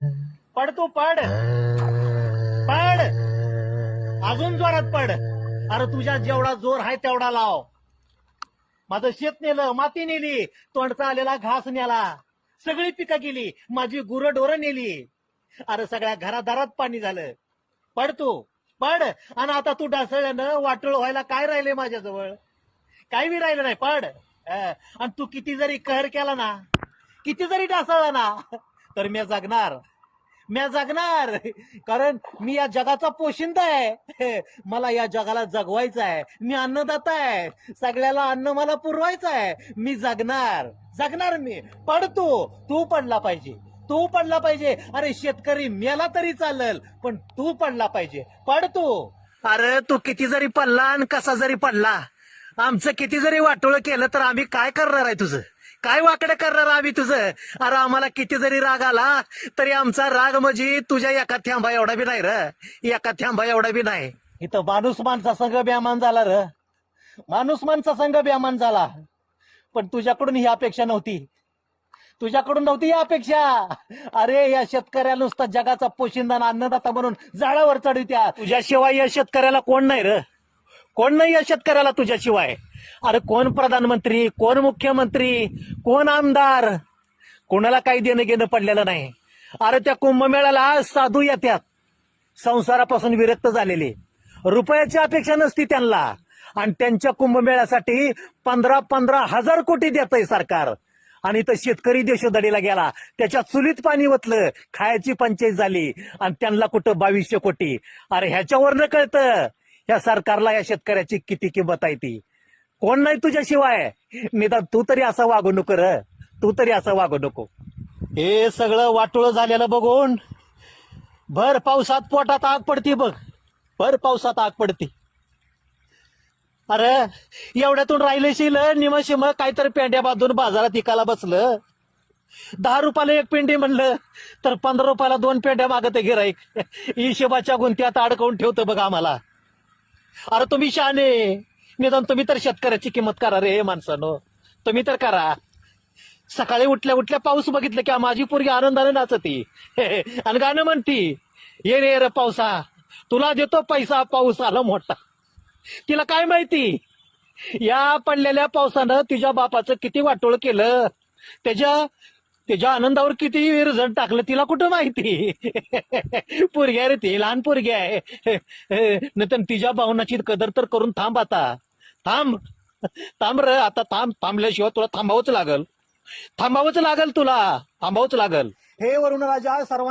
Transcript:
पड तू पड पड, अजून जोरात पड. अरे तुझ्या जेवढा जोर आहे तेवढा लाव. माझं शेत नेलं, माती नेली, तोंडचा आलेला घास नेला, सगळी पिकं गेली, माझी गुरंढोरं नेली. अरे सगळ्या घरादारात पाणी झालं. पड तू पड. आणि आता तू डासळल्यानं वाटोळ व्हायला काय राहिले माझ्याजवळ? काही बी राहिलं नाही. पड. आणि तू किती जरी कहर केला ना, किती जरी डासळला ना, तर मी जगणार. मी जगणार. कारण मी या जगाचा पोशिंदा आहे. मला या जगाला जगवायचं आहे. मी अन्नदाता आहे. सगळ्याला अन्न मला पुरवायचं आहे. मी जगणार. जगणार मी. पड तू पडला पाहिजे. तू पडला पाहिजे. अरे शेतकरी मेला तरी चालेल, पण तू पडला पाहिजे. पड तू. अरे तू किती जरी पडला आणि कसा जरी पडला, आमचं किती जरी वाटोळ केलं तर आम्ही काय करणार आहे तुझं? काय वाकडं करणार आम्ही तुझं? अरे आम्हाला किती जरी राग आला तरी आमचा राग म्हणजे तुझ्या एका थेंबा एवढा बी नाही र. एका थेंबा एवढा बी नाही. इथं माणूस माणसा संघ बेमान झाला र. माणूस माणसा संघ बेमान झाला. पण तुझ्याकडून ही अपेक्षा नव्हती. तुझ्याकडून नव्हती ही अपेक्षा. अरे या शेतकऱ्याला नुसता जगाचा पोशिंदा आणि अन्नदाता म्हणून जाळावर चढवित्या. तुझ्याशिवाय या शेतकऱ्याला कोण नाही र. कोण नाही या शेतकऱ्याला तुझ्याशिवाय. अरे कोण प्रधानमंत्री, कोण मुख्यमंत्री, कोण आमदार, कोणाला काही देणं घेणं पडलेलं नाही. अरे त्या कुंभमेळ्याला साधू येतात, संसारापासून विरक्त झालेले, रुपयाची अपेक्षा नसती त्यांना. आणि त्यांच्या कुंभमेळ्यासाठी 15-15 हजार कोटी देतंय सरकार. आणि इथं शेतकरी देशोधडीला गेला, त्याच्या चुलीत पाणी ओतलं, खायची पंचायत झाली, आणि त्यांना कुठं 2200 कोटी. अरे ह्याच्यावरनं कळतं या सरकारला या शेतकऱ्याची किती किंमत आहे ती. कोण नाही तुझ्याशिवाय. निदान तू तरी असं वागू नको र. तू तरी असं वागू नको. हे सगळं वाटोळं झालेलं बघून भर पावसात पोटात आग पडती बघ. भर पावसात आग पडती. अरे एवढ्यातून राहिलेशील निमशिम काहीतरी पेंड्या बांधून बाजारात इकायला बसलं. 10 रुपयाला एक पेंडी म्हणलं तर 15 रुपयाला 2 पेंड्या मागते गिराईक. हिशोबाच्या गुंत्यात अडकवून ठेवतं बघ आम्हाला. अरे तुम्ही शहाणे, निदान तुम्ही तर शेतकऱ्याची किंमत करा रे माणसानो. तुम्ही तर करा. सकाळी उठल्या उठल्या पाऊस बघितलं की माझी पोरगी आनंदाने नाचती आणि गाणं म्हणती, ये रे रे पावसा, तुला देतो पैसा, पाऊस आला मोठा. तिला काय माहिती या पडलेल्या पावसानं तिच्या बापाचं किती वाटोळ केलं, त्याच्या आनंदावर किती विरजण टाकलं तिला कुठं माहिती. पोरगी आहे रे ती, लहान पोरगी आहे. नंतर तिच्या भावनाची कदर तर करून थांब. आता थांब र. आता थांबल्याशिवाय तुला थांबावंच लागल. तुला थांबावंच लागल. हे वरुण राजा सर्वांना